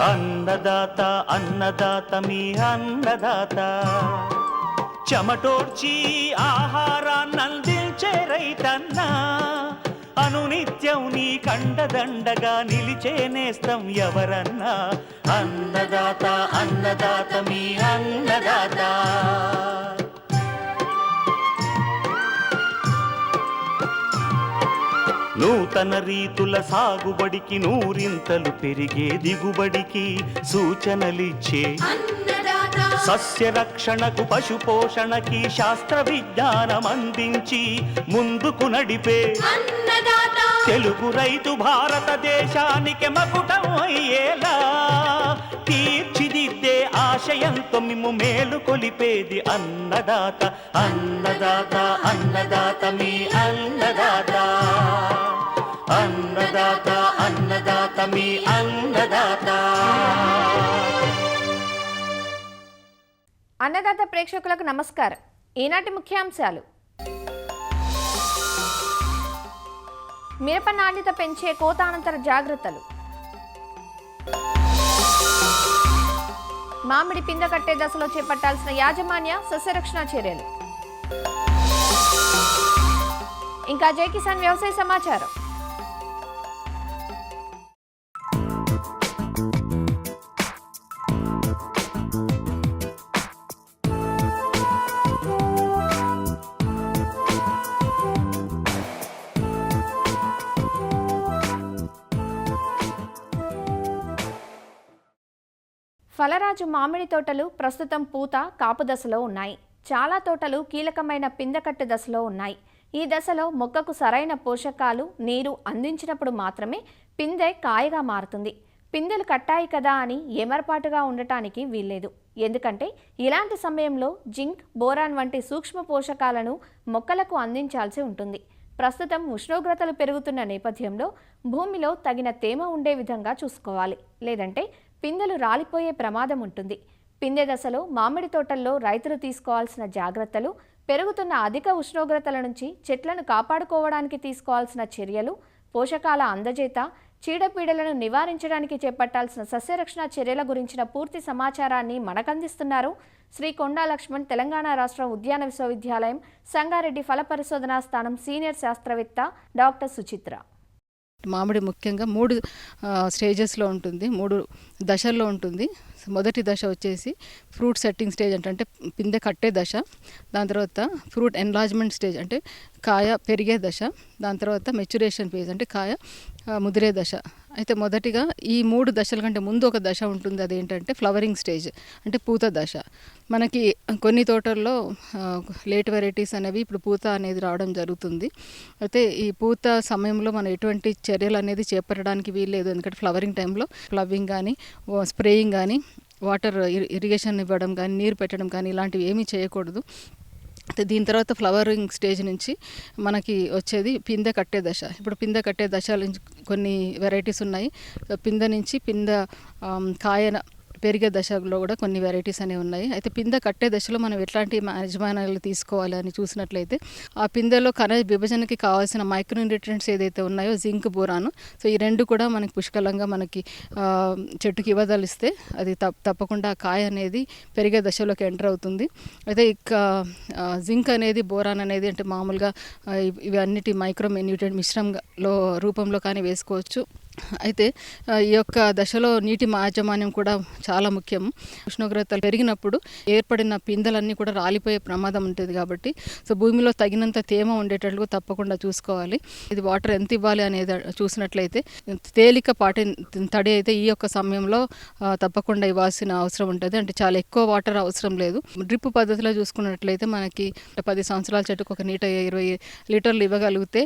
అన్నదాత అన్నదాత మీ అన్నదాత, చెమటోడ్చి ఆహారాన్నందించే రైతన్నా, అనునిత్యం నీ కండదండగా నిలిచే నేస్తం ఎవరన్నా. అన్నదాత అన్నదాత మీ అన్నదాత. నూతన రీతుల సాగుబడికి, నూరింతలు పెరిగే దిగుబడికి సూచనలిచ్చే సస్య రక్షణకు, పశు పోషణకి శాస్త్ర విజ్ఞానం అందించి ముందుకు నడిపే తెలుగు రైతు భారతదేశానికి మకుటం అయ్యేలా తీర్చిదిద్దే ఆశయంతో మిమ్ము మేలు కొలిపేది అన్నదాత. అన్నదాత అన్నదాత మీ అన్నదాత. అన్నదాత అన్నదాత మీ అన్నదాత. అన్నదాత ప్రేక్షకులకు నమస్కారం. ఈనాటి ముఖ్యాంశాలు: మిరప నాణ్యత పెంచే కోతానంతర జాగ్రత్తలు, మామిడి పింద కట్టే దశలో చేపట్టాల్సిన యాజమాన్య సస్యరక్షణ చర్యలు, ఇంకా జై కిసాన్ వ్యవసాయ సమాచారం. ఫలరాజు మామిడి తోటలు ప్రస్తుతం పూత కాపు దశలో ఉన్నాయి. చాలా తోటలు కీలకమైన పిందకట్టు దశలో ఉన్నాయి. ఈ దశలో మొక్కకు సరైన పోషకాలు, నీరు అందించినప్పుడు మాత్రమే పిందె కాయగా మారుతుంది. పిందెలు కట్టాయి కదా అని ఏమరపాటుగా ఉండటానికి వీల్లేదు. ఎందుకంటే ఇలాంటి సమయంలో జింక్, బోరాన్ వంటి సూక్ష్మ పోషకాలను మొక్కలకు అందించాల్సి ఉంటుంది. ప్రస్తుతం ఉష్ణోగ్రతలు పెరుగుతున్న నేపథ్యంలో భూమిలో తగిన తేమ ఉండే విధంగా చూసుకోవాలి. లేదంటే పిందెలు రాలిపోయే ప్రమాదం ఉంటుంది. పిందె దశలో మామిడి తోటల్లో రైతులు తీసుకోవాల్సిన జాగ్రత్తలు, పెరుగుతున్న అధిక ఉష్ణోగ్రతల నుంచి చెట్లను కాపాడుకోవడానికి తీసుకోవాల్సిన చర్యలు, పోషకాల అందజేత, చీడపీడలను నివారించడానికి చేపట్టాల్సిన సస్యరక్షణ చర్యల గురించిన పూర్తి సమాచారాన్ని మనకందిస్తున్నారు శ్రీ కొండా లక్ష్మణ్, తెలంగాణ రాష్ట్ర ఉద్యాన విశ్వవిద్యాలయం సంగారెడ్డి ఫల పరిశోధనా స్థానం సీనియర్ శాస్త్రవేత్త డాక్టర్ సుచిత్ర. మామిడి ముఖ్యంగా 3 స్టేజెస్లో ఉంటుంది, 3 దశల్లో ఉంటుంది. మొదటి దశ వచ్చేసి ఫ్రూట్ సెట్టింగ్ స్టేజ్ అంటే పిందె కట్టే దశ. దాని తర్వాత ఫ్రూట్ ఎన్లార్జ్మెంట్ స్టేజ్ అంటే కాయ పెరిగే దశ. దాని తర్వాత మెచ్యురేషన్ ఫేజ్ అంటే కాయ ముదిరే దశ. అయితే మొదటిగా ఈ 3 దశల కంటే ముందు ఒక దశ ఉంటుంది, అదేంటంటే ఫ్లవరింగ్ స్టేజ్ అంటే పూత దశ. మనకి కొన్ని తోటల్లో లేట్ వెరైటీస్ అనేవి ఇప్పుడు పూత అనేది రావడం జరుగుతుంది. అయితే ఈ పూత సమయంలో మనం ఎటువంటి చర్యలు అనేది చేపట్టడానికి వీల్లేదు. ఎందుకంటే ఫ్లవరింగ్ టైంలో ఫ్లవింగ్ కానీ, స్ప్రేయింగ్ కానీ, వాటర్ ఇరిగేషన్ ఇవ్వడం కానీ, నీరు పెట్టడం కానీ ఇలాంటివి ఏమీ చేయకూడదు. దీని తర్వాత ఫ్లవరింగ్ స్టేజ్ నుంచి మనకి వచ్చేది పిందె కట్టే దశ. ఇప్పుడు పిందె కట్టే దశ నుంచి కొన్ని వెరైటీస్ ఉన్నాయి. పిందె నుంచి కాయన పెరిగే దశలో కూడా కొన్ని వెరైటీస్ అనేవి ఉన్నాయి. అయితే పిందె కట్టే దశలో మనం ఎట్లాంటి యాజమాన్యాలు తీసుకోవాలి అని చూసినట్లయితే ఆ పిందెలో ఖనిజ విభజనకి కావాల్సిన మైక్రోన్యూట్రియంట్స్ ఏదైతే ఉన్నాయో జింక్, బోరాను, సో ఈ 2 కూడా మనకి పుష్కలంగా మనకి చెట్టుకి ఇవ్వదలిస్తే అది తప్పకుండా కాయ అనేది పెరిగే దశలోకి ఎంటర్ అవుతుంది. అయితే ఇక జింక్ అనేది, బోరాన్ అనేది అంటే మామూలుగా ఇవి అన్నిటి మైక్రోన్యూట్రియంట్ మిశ్రమంలో రూపంలో కానీ వేసుకోవచ్చు. అయితే ఈ యొక్క దశలో నీటి యాజమాన్యం కూడా చాలా ముఖ్యం. ఉష్ణోగ్రతలు పెరిగినప్పుడు ఏర్పడిన పిందెలన్నీ కూడా రాలిపోయే ప్రమాదం ఉంటుంది. కాబట్టి సో భూమిలో తగినంత తేమ ఉండేటట్లు తప్పకుండా చూసుకోవాలి. ఇది వాటర్ ఎంత ఇవ్వాలి అనేది చూసినట్లయితే తేలికపాటి తడి అయితే ఈ యొక్క సమయంలో తప్పకుండా ఇవ్వాల్సిన అవసరం ఉంటుంది. అంటే చాలా ఎక్కువ వాటర్ అవసరం లేదు. డ్రిప్ పద్ధతిలో చూసుకున్నట్లయితే మనకి 10 సంవత్సరాల చెట్టుకు ఒక 120 లీటర్లు ఇవ్వగలిగితే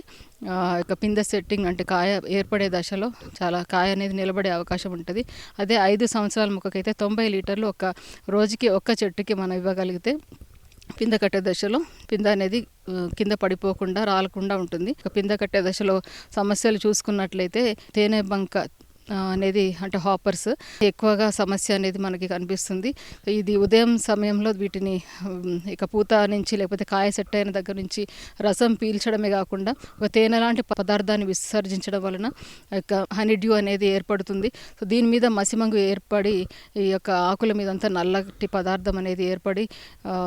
పిందె సెట్టింగ్ అంటే కాయ ఏర్పడే దశలో చాలా కాయ అనేది నిలబడే అవకాశం ఉంటుంది. అదే 5 సంవత్సరాల మొక్కకైతే 90 లీటర్లు ఒక రోజుకి ఒక్క చెట్టుకి మనం ఇవ్వగలిగితే పిందె కట్టే దశలో పిందె అనేది కింద పడిపోకుండా రాలకుండా ఉంటుంది. పిందె కట్టే దశలో సమస్యలు చూసుకున్నట్లయితే తేనె బంక అనేది అంటే హాపర్స్ ఎక్కువగా సమస్య అనేది మనకి కనిపిస్తుంది. ఇది ఉదయం సమయంలో వీటిని ఇక పూత నుంచి లేకపోతే కాయ సెట్ అయిన దగ్గర నుంచి రసం పీల్చడమే కాకుండా ఒక తేనె లాంటి పదార్థాన్ని విసర్జించడం వలన ఇక హనీడ్యూ అనేది ఏర్పడుతుంది. సో దీని మీద మసిమంగు ఏర్పడి ఈ యొక్క ఆకుల మీద అంతా నల్లటి పదార్థం అనేది ఏర్పడి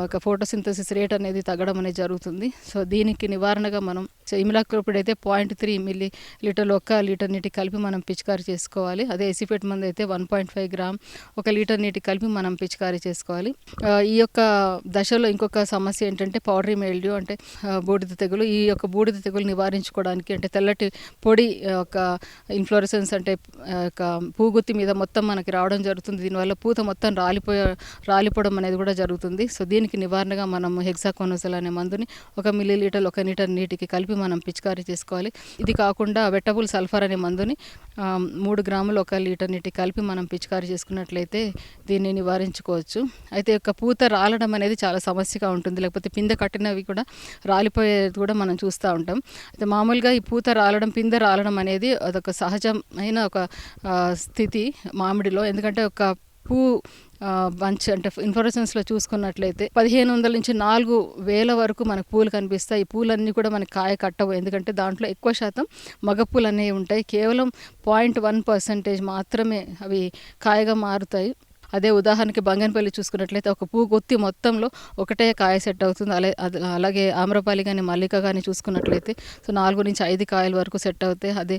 ఒక ఫోటోసింథసిస్ రేట్ అనేది తగ్గడం అనేది జరుగుతుంది. సో దీనికి నివారణగా మనం ఇమిడాక్లోపిడ్ అయితే 0.3 మిల్లీ లీటర్లు 1 లీటర్ నీటి కలిపి మనం పిచికారీ చేసుకోవాలి. అదే ఎసిఫేట్ మందు అయితే 1.5 గ్రామ్ 1 లీటర్ నీటి కలిపి మనం పిచికారీ చేసుకోవాలి. ఈ యొక్క దశలో ఇంకొక సమస్య ఏంటంటే పౌడరీ మెయిల్డ్యూ అంటే బూడిద తెగులు. ఈ యొక్క బూడిద తెగులు నివారించుకోవడానికి అంటే తెల్లటి పొడి ఒక ఇన్ఫ్లోరెసెన్స్ అంటే పూగుత్తి మీద మొత్తం మనకి రావడం జరుగుతుంది. దీనివల్ల పూత మొత్తం రాలిపోవడం అనేది కూడా జరుగుతుంది. సో దీనికి నివారణగా మనం హెక్సాకోనజోల్ అనే మందుని 1 మిల్లీ లీటర్ 1 లీటర్ నీటికి కలిపి మనం పిచికారీ చేసుకోవాలి. ఇది కాకుండా వెట్టబుల్ సల్ఫర్ అనే మందుని 3 గ్రాములు 1 లీటర్ నీటికి కలిపి మనం పిచికారీ చేసుకున్నట్లయితే దీన్ని నివారించుకోవచ్చు. అయితే యొక్క పూత రాలడం అనేది చాలా సమస్యగా ఉంటుంది. లేకపోతే పిందె కట్టినవి కూడా రాలిపోయేది కూడా మనం చూస్తూ ఉంటాం. అయితే మామూలుగా ఈ పూత రాలడం పిందె రాలడం అనేది అదొక సహజమైన ఒక స్థితి మామిడిలో. ఎందుకంటే ఒక బంచ్ అంటే ఇన్ఫ్లోరెసెన్స్లో చూసుకున్నట్లయితే 1500 నుంచి 4000 వరకు మనకు పూలు కనిపిస్తాయి. ఈ పూలన్నీ కూడా మనకి కాయ కట్టవు. ఎందుకంటే దాంట్లో ఎక్కువ శాతం మగ పూలు అనేవి ఉంటాయి. కేవలం 0.1% మాత్రమే అవి కాయగా మారుతాయి. అదే ఉదాహరణకి బంగన్పల్లి చూసుకున్నట్లయితే ఒక పూగొత్తి మొత్తంలో ఒకటే కాయ సెట్ అవుతుంది. అలాగే ఆమ్రపాలి కానీ మల్లిక కానీ చూసుకున్నట్లయితే సో 4 నుంచి 5 కాయల వరకు సెట్ అవుతాయి. అదే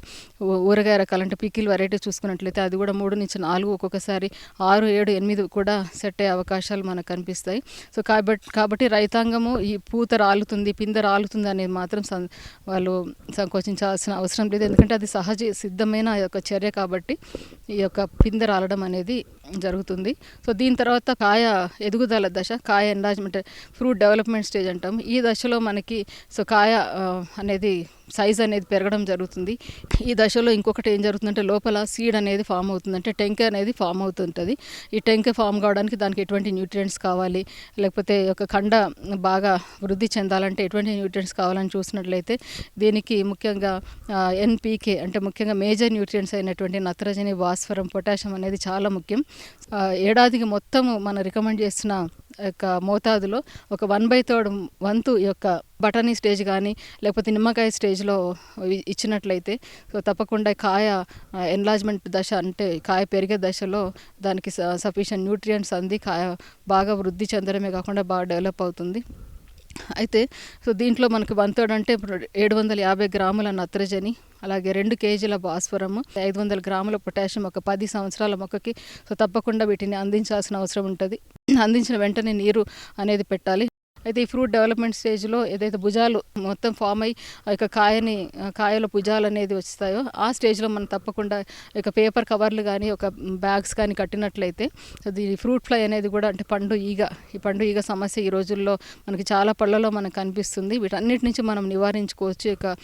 ఊరగాయ రకాలు అంటే పికిల్ వెరైటీ చూసుకున్నట్లయితే అది కూడా 3 నుంచి 4 ఒక్కొక్కసారి 6, 7, 8 కూడా సెట్ అయ్యే అవకాశాలు మనకు కనిపిస్తాయి. సో కాబట్టి రైతాంగము ఈ పూత రాలుతుంది పిందె రాలుతుంది అనేది మాత్రం వాళ్ళు సంకోచించాల్సిన అవసరం లేదు. ఎందుకంటే అది సహజ సిద్ధమైన యొక్క చర్య కాబట్టి ఈ యొక్క పిందె రాలడం అనేది జరుగుతుంది. సో దీని తర్వాత కాయ ఎదుగుదల దశ, కాయ ఎన్లార్జ్మెంట్, ఫ్రూట్ డెవలప్మెంట్ స్టేజ్ అంటాం. ఈ దశలో మనకి సో కాయ అనేది సైజ్ అనేది పెరగడం జరుగుతుంది. ఈ దశలో ఇంకొకటి ఏం జరుగుతుందంటే లోపల సీడ్ అనేది ఫామ్ అవుతుంది, అంటే టెంక అనేది ఫామ్ అవుతుంటుంది. ఈ టెంక ఫామ్ కావడానికి దానికి ఎటువంటి న్యూట్రియంట్స్ కావాలి, లేకపోతే ఒక కండ బాగా వృద్ధి చెందాలంటే ఎటువంటి న్యూట్రియంట్స్ కావాలని చూసినట్లయితే దీనికి ముఖ్యంగా ఎన్పీకే అంటే ముఖ్యంగా మేజర్ న్యూట్రియంట్స్ అయినటువంటి నత్రజని, భాస్వరం, పొటాషియం అనేది చాలా ముఖ్యం. ఏడాదికి మొత్తము మనం రికమెండ్ చేసిన యొక్క మోతాదులో ఒక 1/3 వంతు ఈ యొక్క బఠానీ స్టేజ్ కానీ లేకపోతే నిమ్మకాయ స్టేజ్లో ఇచ్చినట్లయితే సో తప్పకుండా కాయ ఎన్లార్జ్మెంట్ దశ అంటే కాయ పెరిగే దశలో దానికి సఫిషియెంట్ న్యూట్రియంట్స్ అంది కాయ బాగా వృద్ధి చెందడమే కాకుండా బాగా డెవలప్ అవుతుంది. అయితే సో దీంట్లో మనకి 1/3 అంటే ఇప్పుడు 750 గ్రాముల నత్రజని, అలాగే 2 కేజీల భాస్వరము, 500 గ్రాముల పొటాషియం ఒక 10 సంవత్సరాల మొక్కకి సో తప్పకుండా వీటిని అందించాల్సిన అవసరం ఉంటుంది. అందించిన వెంటనే నీరు అనేది పెట్టాలి. అయితే ఈ ఫ్రూట్ డెవలప్మెంట్ స్టేజ్లో ఏదైతే భుజాలు మొత్తం ఫామ్ అయ్యి ఆ యొక్క కాయల భుజాలు అనేది వస్తాయో ఆ స్టేజ్లో మనం తప్పకుండా ఇక పేపర్ కవర్లు కానీ ఒక బ్యాగ్స్ కానీ కట్టినట్లయితే అది ఫ్రూట్ ఫ్లై అనేది కూడా అంటే ఈ పండు ఈగ సమస్య ఈ రోజుల్లో మనకి చాలా పళ్ళలో మనకు కనిపిస్తుంది. వీటన్నిటి నుంచి మనం నివారించుకోవచ్చు ఇక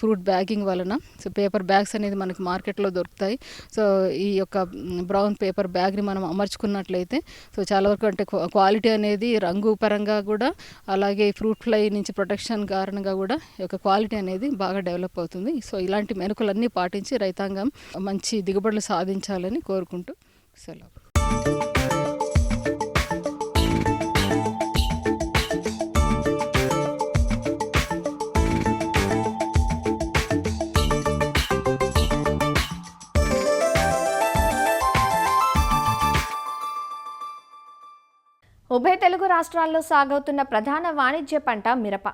ఫ్రూట్ బ్యాగింగ్ వలన. సో పేపర్ బ్యాగ్స్ అనేది మనకి మార్కెట్లో దొరుకుతాయి. సో ఈ యొక్క బ్రౌన్ పేపర్ బ్యాగ్ని మనం అమర్చుకున్నట్లయితే సో చాలా వరకు అంటే క్వాలిటీ అనేది రంగు పరంగా కూడా అలాగే ఫ్రూట్ ఫ్లై నుంచి ప్రొటెక్షన్ కారణంగా కూడా ఈ యొక్క క్వాలిటీ అనేది బాగా డెవలప్ అవుతుంది. సో ఇలాంటి మెలకువలన్నీ పాటించి రైతాంగం మంచి దిగుబడులు సాధించాలని కోరుకుంటూ సెలవు. ఉభయ తెలుగు రాష్ట్రాల్లో సాగవుతున్న ప్రధాన వాణిజ్య పంట మిరప.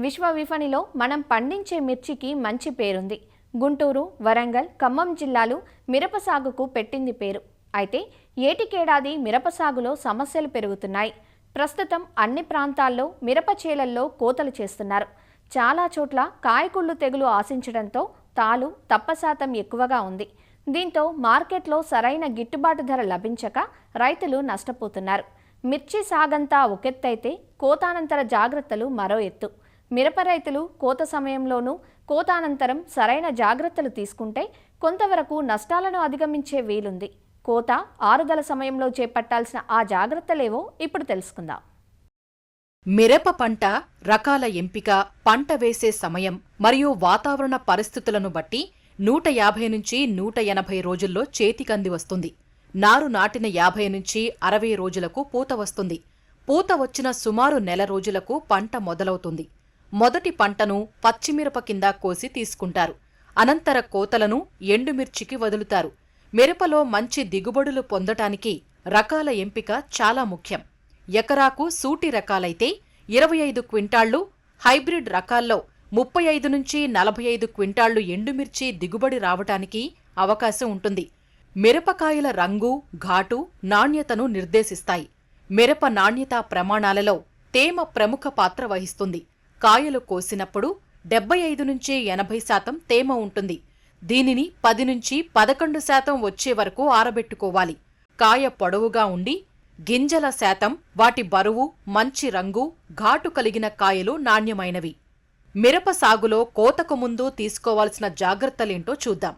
విశ్వ విపణిలో మనం పండించే మిర్చికి మంచి పేరుంది. గుంటూరు, వరంగల్, ఖమ్మం జిల్లాలు మిరప సాగుకు పెట్టింది పేరు. అయితే ఏటికేడాది మిరప సాగులో సమస్యలు పెరుగుతున్నాయి. ప్రస్తుతం అన్ని ప్రాంతాల్లో మిరప చేలల్లో కోతలు చేస్తున్నారు. చాలా చోట్ల కాయకుళ్ళు తెగులు ఆశించడంతో తాలు తప్పశాతం ఎక్కువగా ఉంది. దీంతో మార్కెట్లో సరైన గిట్టుబాటు ధర లభించక రైతులు నష్టపోతున్నారు. మిర్చి సాగంతా ఒకెత్తైతే కోతానంతర జాగ్రత్తలు మరో ఎత్తు. మిరప రైతులు కోత సమయంలోనూ కోతానంతరం సరైన జాగ్రత్తలు తీసుకుంటే కొంతవరకు నష్టాలను అధిగమించే వీలుంది. కోత, ఆరుదల సమయంలో చేపట్టాల్సిన ఆ జాగ్రత్తలేవో ఇప్పుడు తెలుసుకుందాం. మిరప పంట రకాల ఎంపిక, పంట వేసే సమయం మరియు వాతావరణ పరిస్థితులను బట్టి 150 నుంచి 180 రోజుల్లో చేతికంది వస్తుంది. నారు నాటిన 50 నుంచి 60 రోజులకు పూత వస్తుంది. పూత వచ్చిన సుమారు నెల రోజులకు పంట మొదలవుతుంది. మొదటి పంటను పచ్చిమిరప కింద కోసి తీసుకుంటారు. అనంతర కోతలను ఎండుమిర్చికి వదులుతారు. మిరపలో మంచి దిగుబడులు పొందటానికి రకాల ఎంపిక చాలా ముఖ్యం. ఎకరాకు సూటి రకాలైతే 25 క్వింటాళ్లు, హైబ్రిడ్ రకాల్లో 35 నుంచి 45 క్వింటాళ్లు ఎండుమిర్చి దిగుబడి రావటానికి అవకాశం ఉంటుంది. మిరపకాయల రంగు, ఘాటు, నాణ్యతను నిర్దేశిస్తాయి. మిరప నాణ్యతా ప్రమాణాలలో తేమ ప్రముఖ పాత్ర వహిస్తుంది. కాయలు కోసినప్పుడు 75 నుంచి 80% తేమ ఉంటుంది. దీనిని 10 నుంచి 11% వచ్చే వరకు ఆరబెట్టుకోవాలి. కాయ పొడవుగా ఉండి గింజల శాతం, వాటి బరువు, మంచి రంగు, ఘాటు కలిగిన కాయలు నాణ్యమైనవి. మిరప సాగులో కోతకు ముందు తీసుకోవాల్సిన జాగ్రత్తలేంటో చూద్దాం.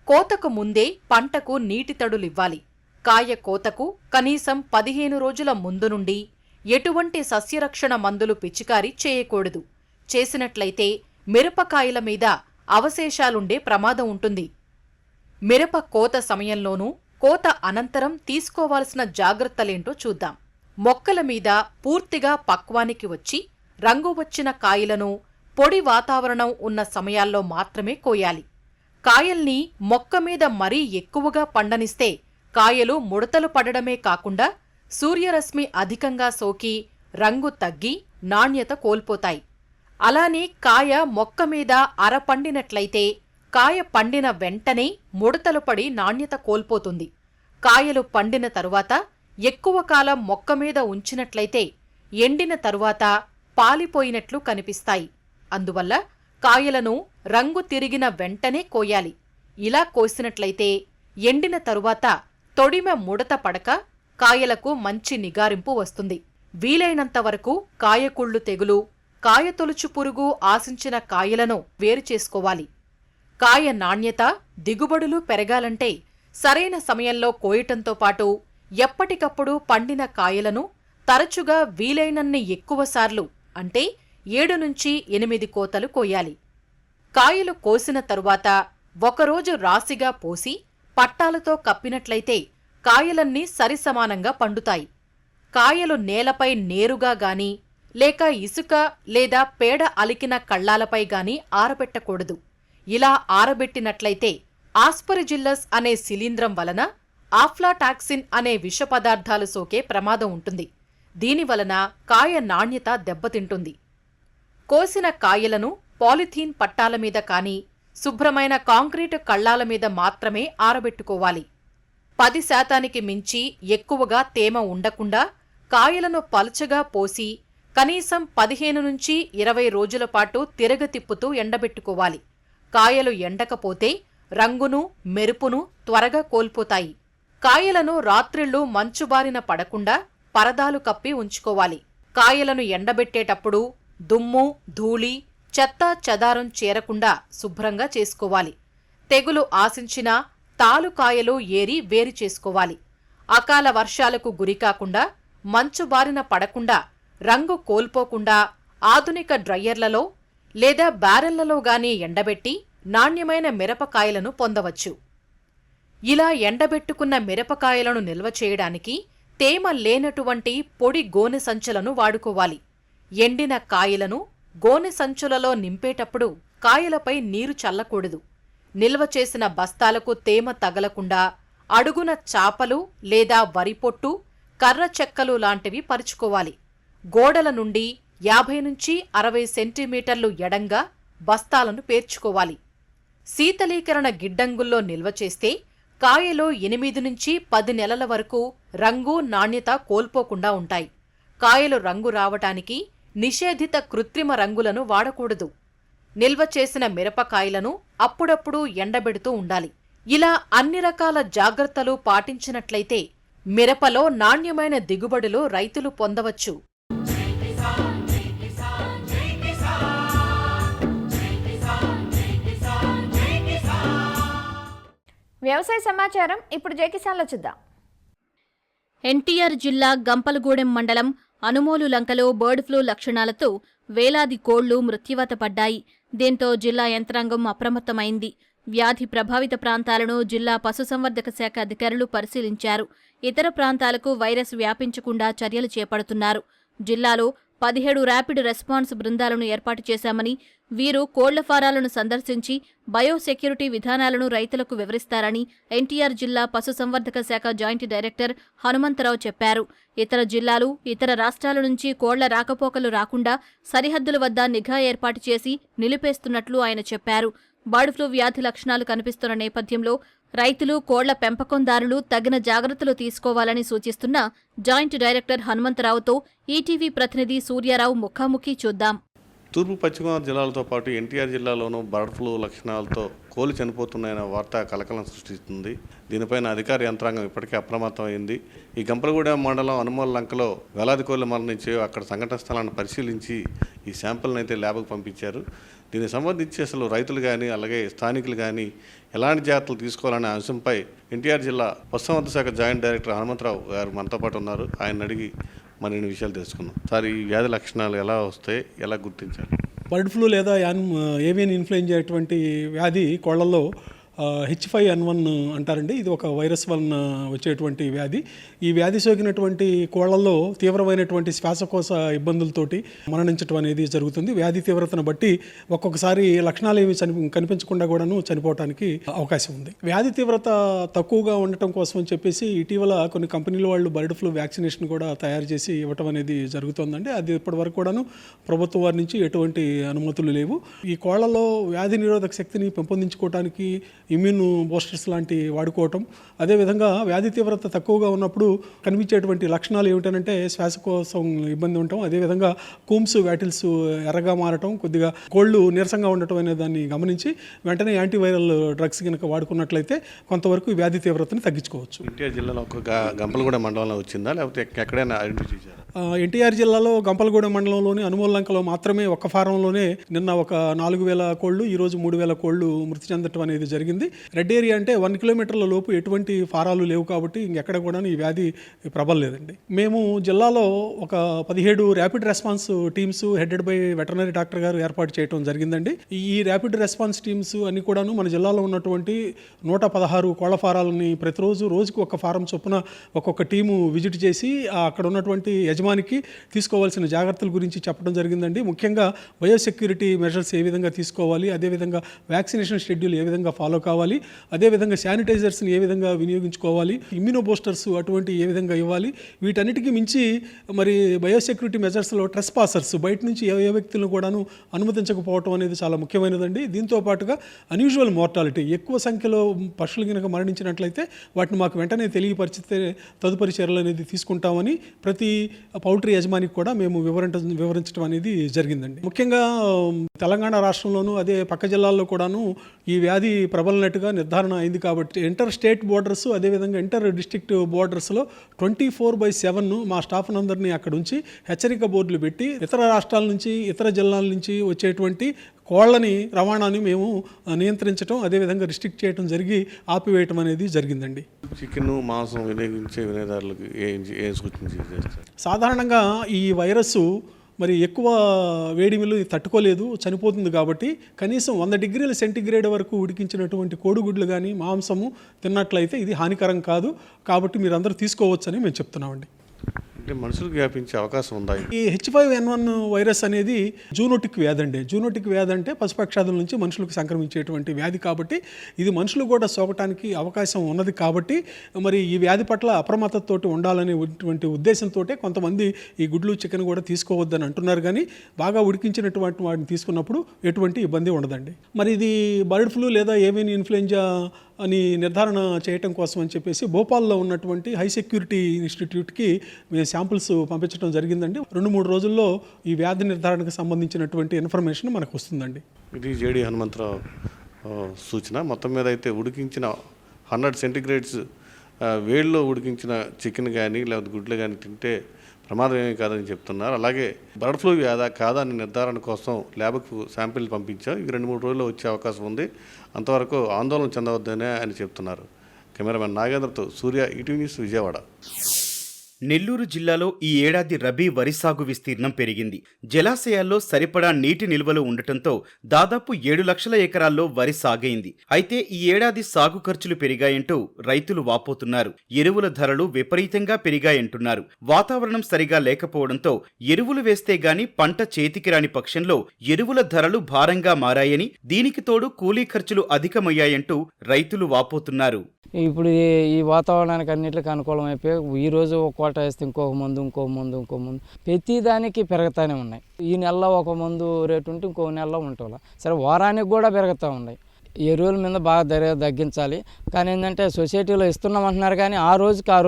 కోతకు ముందే పంటకు నీటి తడులివ్వాలి. కాయ కోతకు కనీసం 15 రోజుల ముందు నుండి ఎటువంటి సస్యరక్షణ మందులు పిచికారీ చేయకూడదు. చేసినట్లయితే మిరపకాయల మీద అవశేషాలుండే ప్రమాదం ఉంటుంది. మిరప కోత సమయంలోనూ కోత అనంతరం తీసుకోవాల్సిన జాగ్రత్తలేంటో చూద్దాం. మొక్కల మీద పూర్తిగా పక్వానికి వచ్చి రంగు వచ్చిన కాయలను పొడి వాతావరణం ఉన్న సమయాల్లో మాత్రమే కోయాలి. కాయల్ని మొక్క మీద మరీ ఎక్కువగా పండనిస్తే కాయలు ముడతలు పడడమే కాకుండా సూర్యరశ్మి అధికంగా సోకి రంగు తగ్గి నాణ్యత కోల్పోతాయి. అలానే కాయ మొక్క మీద అరపండినట్లయితే కాయ పండిన వెంటనే ముడతలు పడి నాణ్యత కోల్పోతుంది. కాయలు పండిన తరువాత ఎక్కువ కాలం మొక్క మీద ఉంచినట్లయితే ఎండిన తరువాత పాలిపోయినట్లు కనిపిస్తాయి. అందువల్ల కాయలను రంగు తిరిగిన వెంటనే కోయాలి. ఇలా కోసినట్లయితే ఎండిన తరువాత తొడిమ ముడత పడక కాయలకు మంచి నిగారింపు వస్తుంది. వీలైనంతవరకు కాయకుళ్ళు తెగులు, కాయతొలుచు పురుగు ఆశించిన కాయలను వేరు చేసుకోవాలి. కాయ నాణ్యత, దిగుబడులు పెరగాలంటే సరైన సమయంలో కోయటంతో పాటు ఎప్పటికప్పుడు పండిన కాయలను తరచుగా వీలైనన్ని ఎక్కువసార్లు అంటే 7 నుంచి 8 కోతలు కోయాలి. కాయలు కోసిన తరువాత ఒకరోజు రాశిగా పోసి పట్టాలతో కప్పినట్లయితే కాయలన్నీ సరిసమానంగా పండుతాయి. కాయలు నేలపై నేరుగా గాని లేక ఇసుక లేదా పేడ అలికిన కళ్ళాలపై గాని ఆరబెట్టకూడదు. ఇలా ఆరబెట్టినట్లయితే ఆస్పరిజిల్లస్ అనే శిలీంధ్రం వలన ఆఫ్లాటాక్సిన్ అనే విష పదార్థాలు సోకే ప్రమాదం ఉంటుంది. దీనివలన కాయ నాణ్యత దెబ్బతింటుంది. కోసిన కాయలను పాలిథీన్ పట్టాల మీద కానీ శుభ్రమైన కాంక్రీటు కళ్ళాల మీద మాత్రమే ఆరబెట్టుకోవాలి. 10% మించి ఎక్కువగా తేమ ఉండకుండా కాయలను పలుచగా పోసి కనీసం 15 నుంచి 20 రోజుల పాటు తిరగతిప్పుతూ ఎండబెట్టుకోవాలి. కాయలు ఎండకపోతే రంగును, మెరుపును త్వరగా కోల్పోతాయి. కాయలను రాత్రిళ్లు మంచుబారిన పడకుండా పరదాలు కప్పి ఉంచుకోవాలి. కాయలను ఎండబెట్టేటప్పుడు దుమ్ము, ధూళి, చెత్త చెదారం చేరకుండా శుభ్రంగా చేసుకోవాలి. తెగులు ఆశించిన తాలుకాయలు ఏరి వేరు చేసుకోవాలి. అకాల వర్షాలకు గురికాకుండా, మంచు బారిన పడకుండా, రంగు కోల్పోకుండా ఆధునిక డ్రయ్యర్లలో లేదా బ్యారెళ్లలో గానీ ఎండబెట్టి నాణ్యమైన మిరపకాయలను పొందవచ్చు. ఇలా ఎండబెట్టుకున్న మిరపకాయలను నిల్వ చేయడానికి తేమ లేనటువంటి పొడి గోనె సంచులను వాడుకోవాలి. ఎండిన కాయలను గోనె సంచులలో నింపేటప్పుడు కాయలపై నీరు చల్లకూడదు. నిల్వ చేసిన బస్తాలకు తేమ తగలకుండా అడుగున చాపలు లేదా వరిపొట్టు, కర్ర చెక్కలు లాంటివి పరుచుకోవాలి. గోడల నుండి 50 నుంచి 60 సెంటీమీటర్లు ఎడంగా బస్తాలను పేర్చుకోవాలి. శీతలీకరణ గిడ్డంగుల్లో నిల్వ చేస్తే కాయలు 8 నుంచి 10 నెలల వరకు రంగు, నాణ్యత కోల్పోకుండా ఉంటాయి. కాయలు రంగు రావటానికి నిషేధిత కృత్రిమ రంగులను వాడకూడదు. నిల్వ చేసిన మిరపకాయలను అప్పుడప్పుడు ఎండబెడుతూ ఉండాలి. ఇలా అన్ని రకాల జాగ్రత్తలు పాటించినట్లయితే మిరపలో నాణ్యమైన దిగుబడులు రైతులు పొందవచ్చు. వ్యవసాయ సమాచారం ఇప్పుడు జైకిసాన్లో చూద్దాం. ఎన్టీఆర్ జిల్లా గంపలగూడెం మండలం అనుమోలు లంకలో బర్డ్ ఫ్లూ లక్షణాలతో వేలాది కోళ్లు మృత్యువాత పడ్డాయి. దీంతో జిల్లా యంత్రాంగం అప్రమత్తమైంది. వ్యాధి ప్రభావిత ప్రాంతాలను జిల్లా పశుసంవర్ధక శాఖ అధికారులు పరిశీలించారు. ఇతర ప్రాంతాలకు వైరస్ వ్యాపించకుండా చర్యలు చేపడుతున్నారు. జిల్లాలో 17 ర్యాపిడ్ రెస్పాన్స్ బృందాలను ఏర్పాటు చేశామని, వీరు కోళ్ల ఫారాలను సందర్శించి బయోసెక్యూరిటీ విధానాలను రైతులకు వివరిస్తారని ఎన్టీఆర్ జిల్లా పశుసంవర్ధక శాఖ జాయింట్ డైరెక్టర్ హనుమంతరావు చెప్పారు. ఇతర జిల్లాలు, ఇతర రాష్ట్రాల నుంచి కోళ్ల రాకపోకలు రాకుండా సరిహద్దుల వద్ద నిఘా ఏర్పాటు చేసి నిలిపేస్తున్నట్లు ఆయన చెప్పారు. బర్డ్ ఫ్లూ వ్యాధి లక్షణాలు కనిపిస్తున్న నేపథ్యంలో రైతులు, కోళ్ల పెంపకందారులు తగిన జాగ్రత్తలు తీసుకోవాలని సూచిస్తున్న జాయింట్ డైరెక్టర్ హనుమంతరావుతో ఈటీవీ ప్రతినిధి సూర్యారావు ముఖాముఖి చూద్దాం. తూర్పు పశ్చిమ గోదావరి జిల్లాలతో పాటు ఎన్టీఆర్ జిల్లాలోనూ బర్డ్ ఫ్లూ లక్షణాలతో కోళ్లు చనిపోతున్నాయన్న వార్త కలకలం సృష్టిస్తుంది. దీనిపైన అధికార యంత్రాంగం ఇప్పటికే అప్రమత్తమైంది. ఈ గంపలగూడెం మండలం అనుమోల లంకలో వేలాది కోళ్లు మరణించి అక్కడ సంఘటన స్థలాన్ని పరిశీలించి ఈ శాంపిల్ని అయితే ల్యాబ్కు పంపించారు. దీనికి సంబంధించి అసలు రైతులు కానీ అలాగే స్థానికులు కానీ ఎలాంటి జాగ్రత్తలు తీసుకోవాలనే అంశంపై ఎన్టీఆర్ జిల్లా పశుసంవర్ధక శాఖ జాయింట్ డైరెక్టర్ హనుమంతరావు గారు మనతో పాటు ఉన్నారు. ఆయన అడిగి మరిన్ని విషయాలు తెలుసుకుందాం. సార్, ఈ వ్యాధి లక్షణాలు ఎలా వస్తాయి, ఎలా గుర్తించాలి? బర్డ్ ఫ్లూ లేదా ఏవియన్ ఇన్ఫ్లుయెంజా అటువంటి వ్యాధి కోళ్లలో H5N1 అంటారండి. ఇది ఒక వైరస్ వలన వచ్చేటువంటి వ్యాధి. ఈ వ్యాధి సోకినటువంటి కోళ్లలో తీవ్రమైనటువంటి శ్వాసకోశ ఇబ్బందులతోటి మరణించడం అనేది జరుగుతుంది. వ్యాధి తీవ్రతను బట్టి ఒక్కొక్కసారి లక్షణాలు ఏమి కనిపించకుండా కూడాను చనిపోవడానికి అవకాశం ఉంది. వ్యాధి తీవ్రత తక్కువగా ఉండటం కోసం అని చెప్పేసి ఇటీవల కొన్ని కంపెనీల వాళ్ళు బర్డ్ ఫ్లూ వ్యాక్సినేషన్ కూడా తయారు చేసి ఇవ్వటం అనేది జరుగుతుందండి. అది ఇప్పటి వరకు కూడాను ప్రభుత్వం వారి నుంచి ఎటువంటి అనుమతులు లేవు. ఈ కోళ్లలో వ్యాధి నిరోధక శక్తిని పెంపొందించుకోవడానికి ఇమ్యూన్ బూస్టర్స్ లాంటి వాడుకోవటం, అదేవిధంగా వ్యాధి తీవ్రత తక్కువగా ఉన్నప్పుడు కనిపించేటువంటి లక్షణాలు ఏమిటంటే శ్వాసకోశం ఇబ్బంది ఉండటం, అదేవిధంగా కూమ్స్ వ్యాటిల్స్ ఎర్రగా మారటం, కొద్దిగా కోళ్ళు నీరసంగా ఉండటం అనే దాన్ని గమనించి వెంటనే యాంటీవైరల్ డ్రగ్స్ కనుక వాడుకున్నట్లయితే కొంతవరకు వ్యాధి తీవ్రతని తగ్గించుకోవచ్చు. ఎన్టీఆర్ జిల్లాలో ఒక గంపలగూడెం మండలంలో వచ్చిందా, లేకపోతే ఎక్కడైనా ఐడెంటిఫై చేశారా? ఎన్టీఆర్ జిల్లాలో గంపలగూడెం మండలంలోని అనుమోల లంకలో మాత్రమే ఒక్క ఫారంలోనే నిన్న ఒక 4,000 కోళ్లు, ఈరోజు 3,000 కోళ్లు మృతి చెందటం అనేది జరిగింది. రెడ్ ఏరియా అంటే 1 కిలోమీటర్ల లోపు ఎటువంటి ఫారాలు లేవు కాబట్టి ఇంకెక్కడ కూడా ఈ వ్యాధి ప్రబలలేదండి. మేము జిల్లాలో ఒక 17 rapid response teams headed by veterinary doctor గారు ఏర్పాటు చేయడం జరిగిందండి. ఈ ర్యాపిడ్ రెస్పాన్స్ టీమ్స్ అన్ని కూడాను మన జిల్లాలో ఉన్నటువంటి 116 కోళ్ల ఫారాలని ప్రతిరోజు రోజుకు ఒక ఫారం చొప్పున ఒక్కొక్క టీము విజిట్ చేసి అక్కడ ఉన్నటువంటి యజమానికి తీసుకోవాల్సిన జాగ్రత్తల గురించి చెప్పడం జరిగిందండి. ముఖ్యంగా బయోసెక్యూరిటీ మెజర్స్ ఏ విధంగా తీసుకోవాలి, అదేవిధంగా వ్యాక్సినేషన్ షెడ్యూల్ ఏ విధంగా ఫాలో కావాలి, అదేవిధంగా శానిటైజర్స్ని ఏ విధంగా వినియోగించుకోవాలి, ఇమ్యూనో బూస్టర్స్ అటువంటి ఏ విధంగా ఇవ్వాలి, వీటన్నిటికీ మించి మరి బయోసెక్యూరిటీ మెజర్స్లో ట్రెస్ పాసర్స్ బయట నుంచి ఏ వ్యక్తులను కూడాను అనుమతించకపోవటం అనేది చాలా ముఖ్యమైనదండి. దీంతో పాటుగా అన్యూజువల్ మార్టాలిటీ, ఎక్కువ సంఖ్యలో పశువులు కనుక మరణించినట్లయితే వాటిని మాకు వెంటనే తెలియపరిచితే తదుపరి చర్యలు అనేది తీసుకుంటామని ప్రతి పౌల్ట్రీ యజమానికి కూడా మేము వివరించడం అనేది జరిగిందండి. ముఖ్యంగా తెలంగాణ రాష్ట్రంలోనూ అదే పక్క జిల్లాల్లో కూడాను ఈ వ్యాధి ప్రబలినట్టుగా నిర్ధారణ అయింది కాబట్టి ఇంటర్ స్టేట్ బోర్డర్స్, అదేవిధంగా ఇంటర్ డిస్ట్రిక్ట్ బోర్డర్స్లో 24/7 మా స్టాఫ్ అందరినీ అక్కడ ఉంచి హెచ్చరిక బోర్డులు పెట్టి ఇతర రాష్ట్రాల నుంచి, ఇతర జిల్లాల నుంచి వచ్చేటువంటి కోళ్ళని రవాణాని మేము నియంత్రించడం, అదేవిధంగా రిస్ట్రిక్ట్ చేయడం జరిగి ఆపివేయటం అనేది జరిగిందండి. చికెన్, మాంసం వినియోగించే వినియోగదారులకు ఏం సూచన చేస్తారు? సాధారణంగా ఈ వైరస్సు మరి ఎక్కువ వేడిమిలు తట్టుకోలేదు, చనిపోతుంది కాబట్టి కనీసం 100 డిగ్రీల సెంటీగ్రేడ్ వరకు ఉడికించినటువంటి కోడిగుడ్లు కానీ మాంసము తిన్నట్లయితే ఇది హానికరం కాదు. కాబట్టి మీరు అందరూ తీసుకోవచ్చని మేము చెప్తున్నామండి. అంటే మనుషులకు వ్యాపించే అవకాశం ఉందా? ఈ H5N1 వైరస్ అనేది జూనోటిక్ వ్యాధి అండి. జూనోటిక్ వ్యాధి అంటే పశుపక్షాదుల నుంచి మనుషులకు సంక్రమించేటువంటి వ్యాధి కాబట్టి ఇది మనుషులు కూడా సోకటానికి అవకాశం ఉన్నది. కాబట్టి మరి ఈ వ్యాధి పట్ల అప్రమత్తతోటి ఉండాలనేటువంటి ఉద్దేశంతో కొంతమంది ఈ గుడ్లు, చికెన్ కూడా తీసుకోవద్దని అంటున్నారు. కానీ బాగా ఉడికించినటువంటి వాటిని తీసుకున్నప్పుడు ఎటువంటి ఇబ్బంది ఉండదండి. మరి ఇది బర్డ్ ఫ్లూ లేదా ఏవియన్ ఇన్ఫ్లుయెంజా అని నిర్ధారణ చేయటం కోసం అని చెప్పేసి భోపాల్లో ఉన్నటువంటి హై సెక్యూరిటీ ఇన్స్టిట్యూట్కి మేము శాంపుల్స్ పంపించడం జరిగిందండి. 2-3 రోజుల్లో ఈ వ్యాధి నిర్ధారణకు సంబంధించినటువంటి ఇన్ఫర్మేషన్ మనకు వస్తుందండి. ఇది జేడి హనుమంతరావు సూచన. మొత్తం మీద అయితే ఉడికించిన 100 సెంటీగ్రేడ్స్ వేడిలో ఉడికించిన చికెన్ కానీ లేకపోతే గుడ్లు కానీ తింటే ప్రమాదం ఏమీ కాదని చెప్తున్నారు. అలాగే బర్డ్ ఫ్లూ వ్యాధా కాదా అని నిర్ధారణ కోసం ల్యాబ్కు శాంపిల్ పంపించాం. ఇవి 2-3 రోజుల్లో వచ్చే అవకాశం ఉంది. అంతవరకు ఆందోళన చెందవద్దనే ఆయన చెప్తున్నారు. కెమెరామెన్ నాగేంద్రతో సూర్య, ఈటీవీ న్యూస్, విజయవాడ. నెల్లూరు జిల్లాలో ఈ ఏడాది రబీ వరి సాగు విస్తీర్ణం పెరిగింది. జలాశయాల్లో సరిపడా నీటి నిల్వలు ఉండటంతో దాదాపు 7 లక్షల ఎకరాల్లో వరి సాగైంది. అయితే ఈ ఏడాది సాగు ఖర్చులు పెరిగాయంటూ రైతులు వాపోతున్నారు. ఎరువుల ధరలు విపరీతంగా పెరిగాయంటున్నారు. వాతావరణం సరిగా లేకపోవడంతో ఎరువులు వేస్తే గాని పంట చేతికి రాని పక్షంలో ఎరువుల ధరలు భారంగా మారాయని, దీనికి తోడు కూలీ ఖర్చులు అధికమయ్యాయంటూ రైతులు వాపోతున్నారు. ఇప్పుడు ఈ వాతావరణానికి అన్నింటికి అనుకూలం అయిపోయి ఈరోజు ఒక కోట వేస్తే ఇంకో మందు ప్రతి దానికి పెరుగుతూనే ఉన్నాయి. ఈ నెలలో ఒక మందు రేటు ఉంటే ఇంకో నెలలో ఉంటుందా సరే, వారానికి కూడా పెరుగుతూ ఉన్నాయి. ఎరువుల మీద బాగా ధర తగ్గించాలి. కానీ ఏంటంటే సొసైటీలో ఇస్తున్నామంటున్నారు కానీ ఆ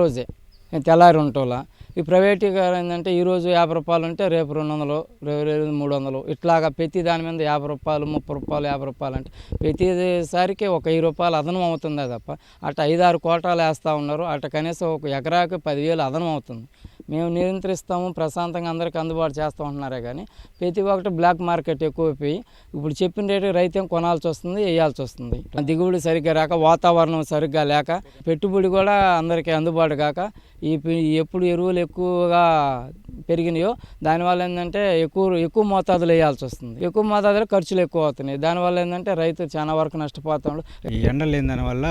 రోజే తెల్లారి ఉంటుందా. ఈ ప్రైవేట్గా ఏంటంటే ఈరోజు 50 రూపాయలు ఉంటే రేపు 200, రేపు 300 ఇట్లాగా ప్రతి దాని మీద 50 రూపాయలు, 30 రూపాయలు, 50 రూపాయలు అంటే ప్రతిసారికి ఒక 10 రూపాయలు అదనం అవుతుందే తప్ప అటు 5-6 కోటాలు వేస్తూ ఉన్నారు. అటు కనీసం ఒక ఎకరాకి 10,000 అదనం అవుతుంది. మేము నియంత్రిస్తాము, ప్రశాంతంగా అందరికీ అందుబాటు చేస్తూ ఉంటున్నారే కానీ ప్రతి ఒక్కటి బ్లాక్ మార్కెట్ ఎక్కువైపోయి ఇప్పుడు చెప్పిన రేటు రైతు కొనాల్సి వస్తుంది, వేయాల్సి వస్తుంది. దిగుబడి సరిగ్గా రాక, వాతావరణం సరిగ్గా లేక, పెట్టుబడి కూడా అందరికీ అందుబాటు కాక, ఎప్పుడు ఎరువులు ఎక్కువగా పెరిగినాయో దానివల్ల ఏంటంటే ఎక్కువ మోతాదులు వేయాల్సి వస్తుంది. ఎక్కువ మోతాదులో ఖర్చులు ఎక్కువ అవుతున్నాయి. దానివల్ల ఏంటంటే రైతు చాలా వరకు నష్టపోతాడు. ఈ ఎండలు లేని దానివల్ల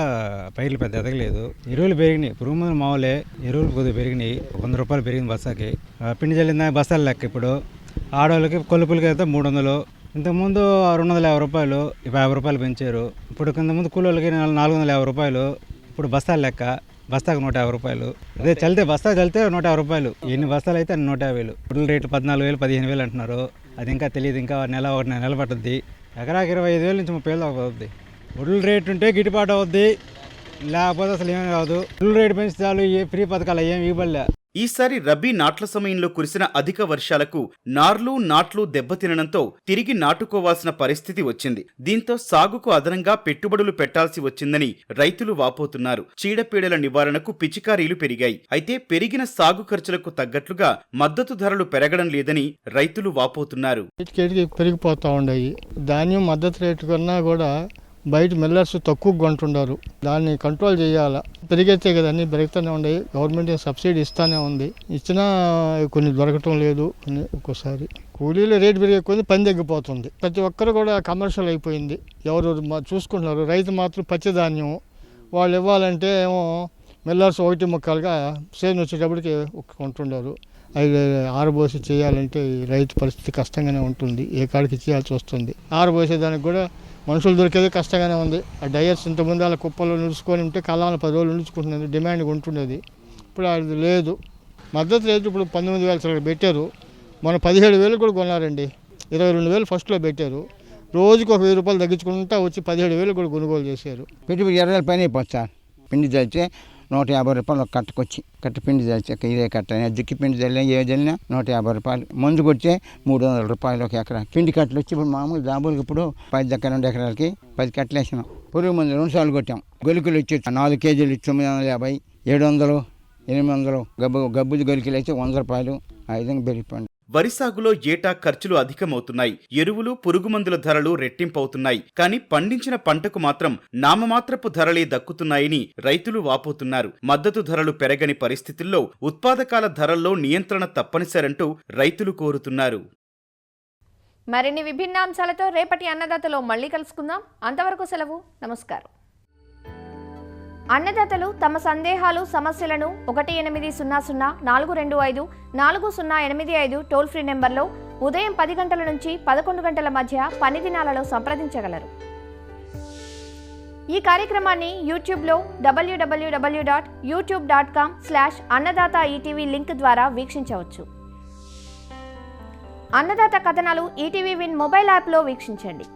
పైర్లు పెద్ద ఎదగలేదు. ఎరువులు పెరిగినాయి, పురుగు మందులు మామూలే, ఎరువులు కొద్దిగా పెరిగినాయి. 100 రూపాయలు పెరిగింది బస్తాకి. పిండి చల్లిన బస్తాలు లెక్క. ఇప్పుడు ఆడవాళ్ళకి కొలుపులకి అయితే 300, ఇంతకుముందు 250 రూపాయలు, 50 రూపాయలు పెంచారు. ఇప్పుడు ఇంతకుముందు కూలీలకి 450 రూపాయలు. ఇప్పుడు బస్తాలు లెక్క, బస్తాకు 150 రూపాయలు. అదే చల్లితే బస్తా చల్లితే 150 రూపాయలు. ఎన్ని బస్తాలు అయితే 150. ఇప్పుడు రేటు 14,000, 15,000 అంటున్నారు. అది ఇంకా తెలియదు. ఇంకా ఒక నెల పట్టుద్ది. ఎకరాకి 25,000 నుంచి 30,000 దాకా అవుద్ది. వడ్ల రేటు ఉంటే గిట్టుబాటు అవుద్ది, లేకపోతే అసలు ఏమీ కాదు. వడ్ల రేటు పెంచి చాలు, ఫ్రీ పథకాలు ఏమి ఇవ్వలే. ఈసారి రబీ నాట్ల సమయంలో కురిసిన అధిక వర్షాలకు నాట్లు దెబ్బతినడంతో తిరిగి నాటుకోవాల్సిన పరిస్థితి వచ్చింది. దీంతో సాగుకు అదనంగా పెట్టుబడులు పెట్టాల్సి వచ్చిందని రైతులు వాపోతున్నారు. చీడపీడల నివారణకు పిచికారీలు పెరిగాయి. అయితే పెరిగిన సాగు ఖర్చులకు తగ్గట్లుగా మద్దతు ధరలు పెరగడం లేదని రైతులు వాపోతున్నారు. పెరిగిపోతా ఉన్నాయి. ధాన్యం మద్దతు రేటు కన్నా కూడా బయట మిల్లర్స్ తక్కువ కొంటున్నారు. దాన్ని కంట్రోల్ చేయాలా. పెరిగితే కదా అన్నీ పెరుగుతూనే ఉన్నాయి. గవర్నమెంట్ సబ్సిడీ ఇస్తూనే ఉంది. ఇచ్చినా కొన్ని దొరకటం లేదు. ఒక్కోసారి కూలీల రేటు పెరిగే కొద్ది పని తగ్గిపోతుంది. ప్రతి ఒక్కరు కూడా కమర్షియల్ అయిపోయింది. ఎవరు చూసుకుంటున్నారు. రైతు మాత్రం పచ్చిధాన్యం వాళ్ళు ఇవ్వాలంటే ఏమో మిల్లర్స్ 1 ముక్కలుగా సేను వచ్చేటప్పటికి కొంటున్నారు. అవి ఆరబోసి చేయాలంటే రైతు పరిస్థితి కష్టంగానే ఉంటుంది. ఏ కాడికి చేయాల్సి వస్తుంది. ఆరబోసేదానికి కూడా మనుషులు దొరికేది కష్టంగానే ఉంది. ఆ డయర్స్ ఇంతకుముందు అలా కుప్పలో నిలుచుకొని ఉంటే కాలంలో 10 రోజులు నిలుచుకుంటున్నది, డిమాండ్ ఉంటుండేది. ఇప్పుడు అది లేదు. మద్దతు రేటు ఇప్పుడు 19,000 పెట్టారు. మన 17,000 కూడా కొన్నారండి. 22,000 ఫస్ట్లో పెట్టారు. రోజుకు ఒక 1,000 రూపాయలు తగ్గించుకుంటా వచ్చి 17,000 కూడా కొనుగోలు చేశారు. పెట్టుబడి 20,000 పైన అయిపోతుంది సార్. పిండి చల్లితే 150 రూపాయలు ఒక కట్టకొచ్చి పిండి చల్లితే ఇదే కట్ట. దుక్కి పిండి చల్లినా ఏ చల్లినా 150 రూపాయలు. మందు కొడితే 300 రూపాయలు ఒక ఎకరా. పిండి కట్టలు వచ్చి ఇప్పుడు మామూలు దాబులకి ఇప్పుడు 2 ఎకరాలకి 10 కట్టలు వేసినాం. పురుగు మందు 2 సార్లు కొట్టాం. గొలుకులు వచ్చి 4 కేజీలు 950, 700, 800. గబ్బుది గొలుకులు అయితే 100 రూపాయలు. ఆ విధంగా పెరిగిపోయింది. వరి సాగులో ఏటా ఖర్చులు అధికమవుతున్నాయి. ఎరువులు, పురుగుమందుల ధరలు రెట్టింపవుతున్నాయి. కానీ పండించిన పంటకు మాత్రం నామమాత్రపు ధరలే దక్కుతున్నాయని రైతులు వాపోతున్నారు. మద్దతు ధరలు పెరగని పరిస్థితుల్లో ఉత్పాదకాల ధరల్లో నియంత్రణ తప్పనిసరంటూ రైతులు కోరుతున్నారు. మరిన్ని విభిన్న అంశాలతో రేపటి అన్నదాతలో మళ్ళీ కలుసుకుందాం. అంతవరకు సెలవు. నమస్కారం. అన్నదాతలు తమ సందేహాలు, సమస్యలను 1800-425-4085 టోల్ ఫ్రీ నెంబర్లో ఉదయం 10 గంటల నుంచి 11 గంటల మధ్య పని దినాలలో సంప్రదించగలరు. ఈ కార్యక్రమాన్ని యూట్యూబ్లో www.youtube.com/అన్నదాత ఈటీవీ లింక్ ద్వారా వీక్షించవచ్చు. అన్నదాత కథనాలు ఈటీవీ విన్ మొబైల్ యాప్లో వీక్షించండి.